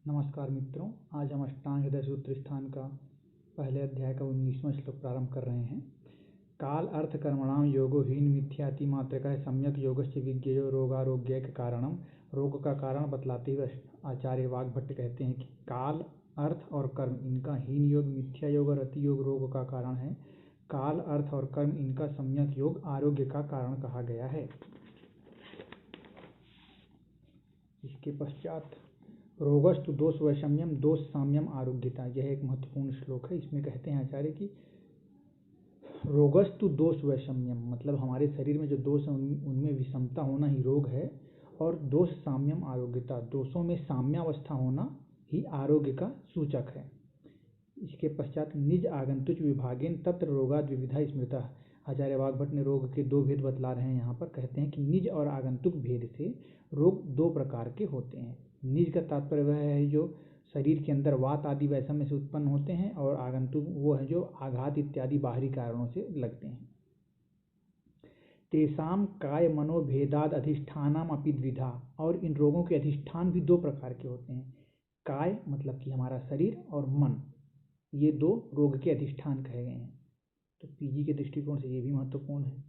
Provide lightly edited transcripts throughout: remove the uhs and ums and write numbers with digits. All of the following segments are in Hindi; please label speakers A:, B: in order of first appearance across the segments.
A: नमस्कार मित्रों, आज हम अष्टांग हृदय सूत्र स्थान का पहले अध्याय का 19वां श्लोक प्रारंभ कर रहे हैं। काल अर्थ कर्मणाम योगो हीन मिथ्याति मात्रकः सम्यक योगश्च विज्ञेयो रोगारोग्य के कारणम। रोग का कारण बतलाते हुए आचार्य वाग्भट्ट कहते हैं कि काल, अर्थ और कर्म इनका हीन योग, मिथ्या योग और अति योग रोग का कारण है। काल, अर्थ और कर्म इनका सम्यक योग आरोग्य का कारण कहा गया है। इसके पश्चात रोगस्तु दोष वैषम्यम दोष साम्यम आरोग्यता, यह एक महत्वपूर्ण श्लोक है। इसमें कहते हैं आचार्य कि रोगस्तु दोष वैषम्यम मतलब हमारे शरीर में जो दोष है उनमें विषमता होना ही रोग है, और दोष साम्यम आरोग्यता, दोषों में साम्यावस्था होना ही आरोग्य का सूचक है। इसके पश्चात निज आगंतुक विभागेन तत्र रोगाद विविधा स्मृता, आचार्य वाग्भट्ट ने रोग के दो भेद बतला रहे हैं। यहाँ पर कहते हैं कि निज और आगंतुक भेद से रोग दो प्रकार के होते हैं। निज का तात्पर्य वह है जो शरीर के अंदर वात आदि वैषम्य से उत्पन्न होते हैं, और आगंतुक वो है जो आघात इत्यादि बाहरी कारणों से लगते हैं। तेसाम काय मनोभेदाद अधिष्ठानम अपि द्विधा, और इन रोगों के अधिष्ठान भी दो प्रकार के होते हैं। काय मतलब कि हमारा शरीर, और मन, ये दो रोग के अधिष्ठान कहे गए हैं। तो पीजी के दृष्टिकोण से ये भी महत्वपूर्ण है।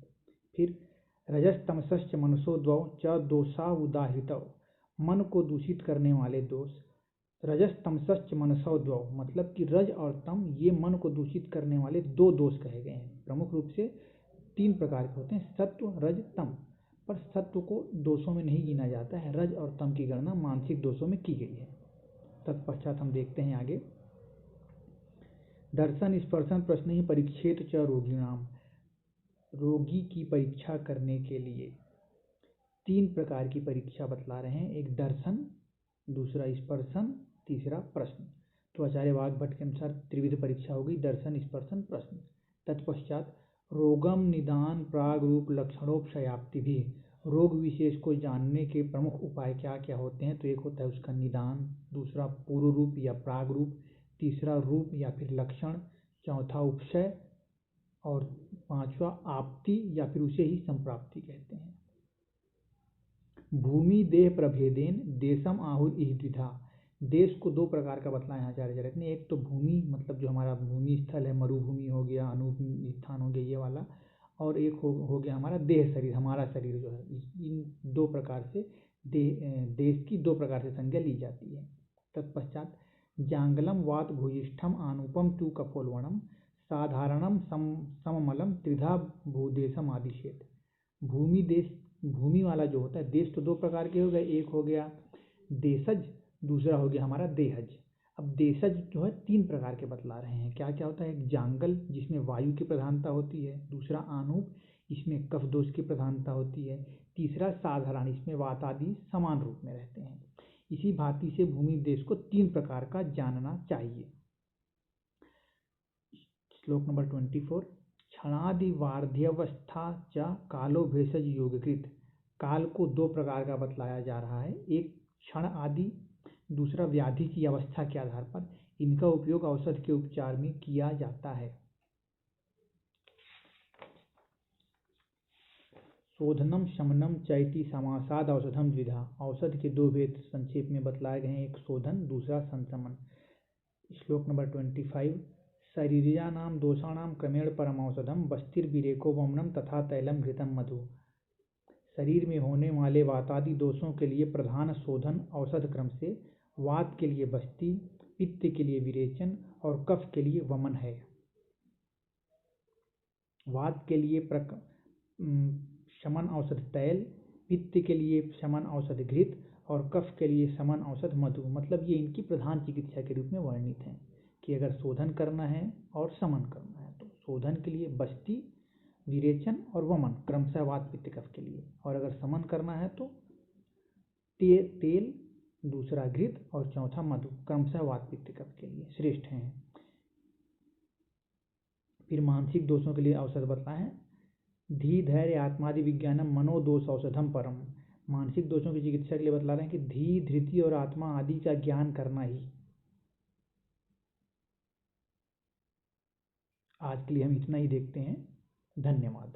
A: फिर रजस तमसश्च मनसो द्वौ च दोषा उदाहृतौ, मन को दूषित करने वाले दोष। रजस तमसश्च मनसो द्वौ मतलब कि रज और तम ये मन को दूषित करने वाले दो दोष कहे गए हैं। प्रमुख रूप से तीन प्रकार के होते हैं, सत्व, रज, तम। पर सत्व को दोषों में नहीं गिना जाता है, रज और तम की गणना मानसिक दोषों में की गई है। तत्पश्चात हम देखते हैं आगे, दर्शन स्पर्शन प्रश्न ही परीक्षेत च रोगिणाम, रोगी की परीक्षा करने के लिए तीन प्रकार की परीक्षा बतला रहे हैं। एक दर्शन, दूसरा स्पर्शन, तीसरा प्रश्न। तो आचार्य वाग्भट्ट के अनुसार त्रिविध परीक्षा होगी, दर्शन, स्पर्शन, प्रश्न। तत्पश्चात रोगम निदान प्राग रूप लक्षणोपशयाप्ति भी, रोग विशेष को जानने के प्रमुख उपाय क्या क्या होते हैं। तो एक होता है उसका निदान, दूसरा पूर्व रूप या प्राग रूप, तीसरा रूप या फिर लक्षण, चौथा उपशय, और पांचवा आपत्ति या फिर उसे ही संप्राप्ति कहते हैं। भूमि देह प्रभेदेन देशम आहुर इह द्विधा, देश को दो प्रकार का बतलाया आचार्य जनक ने। एक तो भूमि मतलब जो हमारा भूमि स्थल है, मरुभूमि हो गया, अनुभूमि स्थान हो गया, ये वाला। और एक हो गया हमारा देह शरीर, हमारा शरीर जो है। इन दो प्रकार से देश की दो प्रकार से संज्ञा ली जाती है। तत्पश्चात जांगलम वात भूयिष्ठम आनुपम तु कपोलवनम साधारणम सममलम त्रिधा भूदेशम आदिशेत। भूमि देश, भूमि वाला जो होता है, देश तो दो प्रकार के हो गए, एक हो गया देशज, दूसरा हो गया हमारा देहज। अब देशज जो है तीन प्रकार के बतला रहे हैं। क्या क्या होता है, एक जांगल जिसमें वायु की प्रधानता होती है, दूसरा आनूप इसमें कफ दोष की प्रधानता होती है, तीसरा साधारण इसमें वात आदि समान रूप में रहते हैं। इसी भांति से भूमि देश को तीन प्रकार का जानना चाहिए। श्लोक नंबर 24, क्षणादि वार्ध्यवस्था च कालो भेषज योगकृत, काल को दो प्रकार का बतलाया जा रहा है। एक क्षण आदि, दूसरा व्याधि की अवस्था के आधार पर इनका उपयोग औषध के उपचार में किया जाता है। शोधनम शमनम चैति समासाद औषधम द्विधा, औषध के दो भेद संक्षेप में बतलाए गए हैं, एक शोधन, दूसरा संशमन। श्लोक नंबर 25, शरीरानाम दोषाणाम क्रमेण परमौषधम बस्तिर्विरेको वमनम तथा तैलम घृतम मधु, शरीर में होने वाले वातादि दोषों के लिए प्रधान शोधन औषध क्रम से वात के लिए बस्ति, पित्त के लिए विरेचन और कफ के लिए वमन है। वात के लिए शमन औषध तैल, पित्त के लिए शमन औषध घृत और कफ के लिए शमन औषध मधु। मतलब ये इनकी प्रधान चिकित्सा के रूप में वर्णित है कि अगर शोधन करना है और शमन करना है तो शोधन के लिए बस्ति, विरेचन और वमन क्रमशः वात पित्त कफ के लिए, और अगर शमन करना है तो तेल, दूसरा घृत और चौथा मधु क्रमशः वात पित्त कफ के लिए श्रेष्ठ हैं। फिर मानसिक दोषों के लिए औषध बतला है, धी धैर्य आत्मादि विज्ञानम मनोदोष औषधम परम, मानसिक दोषों की चिकित्सा के लिए बतला रहे हैं कि धी, धृति और आत्मा आदि का ज्ञान करना ही। आज के लिए हम इतना ही देखते हैं। धन्यवाद।